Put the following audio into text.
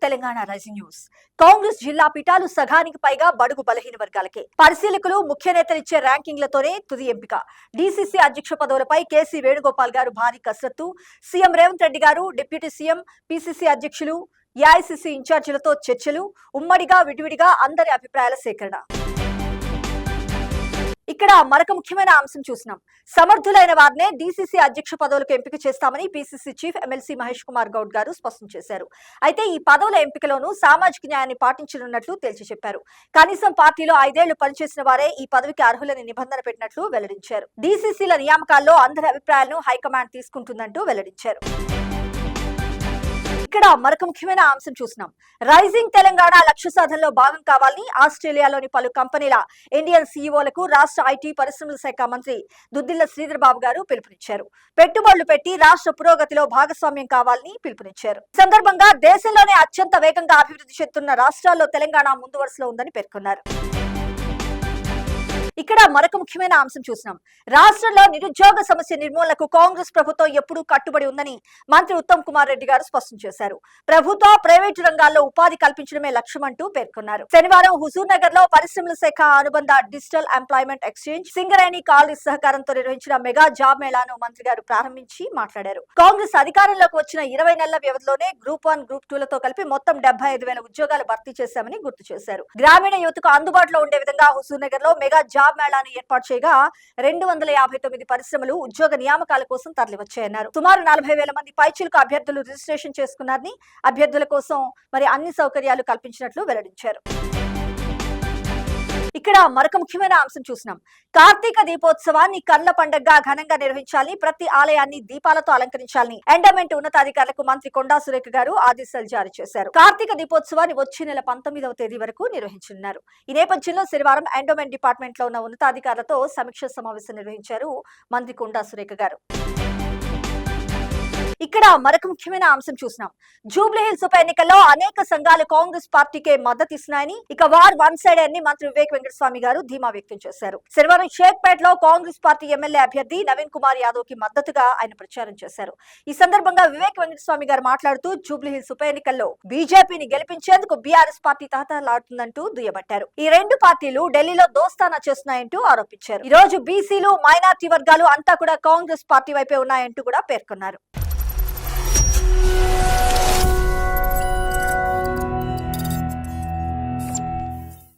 Telangana rising news. Congress జిల్లా పీఠాలు సగానికి పైగా బడుగు బలహీన వర్గాలకే. పరిశీలకులు ముఖ్య నేతలు ఇచ్చే ర్యాంకింగ్లతోనే తుది ఎంపిక. డీసీసీ అధ్యక్ష పదవులపై కేసీ వేణుగోపాల్ గారు భారీ కసరత్తు. సీఎం రేవంత్ రెడ్డి గారు, డిప్యూటీ సీఎం, పీసీసీ అధ్యక్షులు, ఏఐసీసీ ఇన్ఛార్జీలతో చర్చలు. ఉమ్మడిగా విడివిడిగా అందరి అభిప్రాయాల సేకరణ. ఇక్కడ మరొక ముఖ్యమైన అంశం చూసినాం. సమర్థులైన వారినే డీసీసీ అధ్యక్ష పదవులకు ఎంపిక చేస్తామని PCC chief MLC Mahesh Kumar Goud గారు స్పష్టం చేశారు. అయితే ఈ పదవుల ఎంపికలోనూ సామాజిక న్యాయాన్ని పాటించనున్నట్లు తేల్చి చెప్పారు. కనీసం పార్టీలో 5 ఏళ్లు పనిచేసిన వారే ఈ పదవికి అర్హులని నిబంధన పెట్టినట్లు వెల్లడించారు. డీసీసీల నియామకాల్లో అందరి అభిప్రాయాలను హైకమాండ్ తీసుకుంటుందంటూ వెల్లడించారు. ఇక్కడ మరొక ముఖ్యమైన అంశం చూసినాం. రైజింగ్ తెలంగాణ లక్ష్య సాధనలో భాగం కావాలని ఆస్ట్రేలియాలోని పలు కంపెనీల ఇండియన్ సీఈఓలకు రాష్ట్ర ఐటీ పరిశ్రమల శాఖ మంత్రి దుద్దిళ్ల శ్రీధర్ బాబు గారు పిలుపునిచ్చారు. పెట్టుబడులు పెట్టి రాష్ట్ర పురోగతిలో భాగస్వామ్యం కావాలని పిలుపునిచ్చారు. ఈ సందర్భంగా దేశంలోనే అత్యంత వేగంగా అభివృద్ధి చెందుతున్న రాష్ట్రాల్లో తెలంగాణ ముందు వరుసలో ఉందని పేర్కొన్నారు. ఇక్కడ మరొక ముఖ్యమైన అంశం చూసినాం. రాష్ట్రంలో నిరుద్యోగ సమస్య నిర్మూలనకు కాంగ్రెస్ ప్రభుత్వం ఎప్పుడూ కట్టుబడి ఉందని మంత్రి ఉత్తమ్ కుమార్ రెడ్డి గారు స్పష్టం చేశారు. ప్రభుత్వ, ప్రైవేటు రంగాల్లో ఉపాధి కల్పించడమే లక్ష్యమంటూ పేర్కొన్నారు. శనివారం హుజూర్ నగర్ లో పరిశ్రమల శాఖ అనుబంధ digital employment exchange Singareni colonies సహకారంతో నిర్వహించిన మెగా జాబ్ మేళాను మంత్రి గారు ప్రారంభించి మాట్లాడారు. కాంగ్రెస్ అధికారంలోకి వచ్చిన 20 నెలల వ్యవధిలోనే గ్రూప్ 1, గ్రూప్ 2 లతో కలిపి మొత్తం 75,000 ఉద్యోగాలు భర్తీ చేశామని గుర్తు చేశారు. గ్రామీణ యువతకు అందుబాటులో ఉండే విధంగా హుజూర్ నగర్ లో మెగా జాబ్ మేళాను ఏర్పాటు చేయగా 259 పరిశ్రమలు ఉద్యోగ నియామకాల కోసం తరలివచ్చాయన్నారు. సుమారు 40,000 మంది పైచిలుకు అభ్యర్థులు రిజిస్ట్రేషన్ చేసుకున్నారని, అభ్యర్థుల కోసం అన్ని సౌకర్యాలు కల్పించినట్లు వెల్లడించారు. ఇక్కడ మరొక ముఖ్యమైన అంశం చూసినాం. కార్తీక దీపోత్సవాన్ని కళ్ళ పండుగగా ఘనంగా నిర్వహించాలని, ప్రతి ఆలయాన్ని దీపాలతో అలంకరించాలని ఎండోమెంట్ ఉన్నతాధికారులకు మంత్రి కొండా సురేఖ గారు ఆదేశాలు జారీ చేశారు. కార్తీక దీపోత్సవాన్ని వచ్చే నెల 19వ తేదీ వరకు నిర్వహించనున్నారు. ఈ నేపథ్యంలో శనివారం ఎండోమెంట్ డిపార్ట్మెంట్ లో ఉన్న ఉన్నతాధికారులతో సమీక్ష సమావేశం నిర్వహించారు మంత్రి కొండా సురేఖ గారు. ఇక్కడ మరొక ముఖ్యమైన అంశం చూసినాం. జూబ్లీహిల్స్ ఉప ఎన్నికల్లో అనేక సంఘాలు కాంగ్రెస్ పార్టీకే మద్దతు ఇస్తున్నాయని, ఇక వార్ వన్ సైడ్ అని మంత్రి వివేక్ వెంకటస్వామి గారు ధీమా వ్యక్తం చేశారు. శనివారం షేక్పేట్ లో కాంగ్రెస్ పార్టీ ఎమ్మెల్యే అభ్యర్థి నవీన్ కుమార్ యాదవ్ కి మద్దతుగా ఆయన ప్రచారం చేశారు. ఈ సందర్భంగా వివేక్ వెంకటస్వామి గారు మాట్లాడుతూ జూబ్లీహిల్స్ ఉప ఎన్నికల్లో బీజేపీని గెలిపించేందుకు బీఆర్ఎస్ పార్టీ తహతలాడుతుందంటూ దుయ్యబట్టారు. ఈ రెండు పార్టీలు ఢిల్లీలో దోస్తానా చేస్తున్నాయంటూ ఆరోపించారు. ఈ రోజు బీసీలు, మైనార్టీ వర్గాలు అంతా కూడా కాంగ్రెస్ పార్టీ వైపే ఉన్నాయంటూ కూడా పేర్కొన్నారు.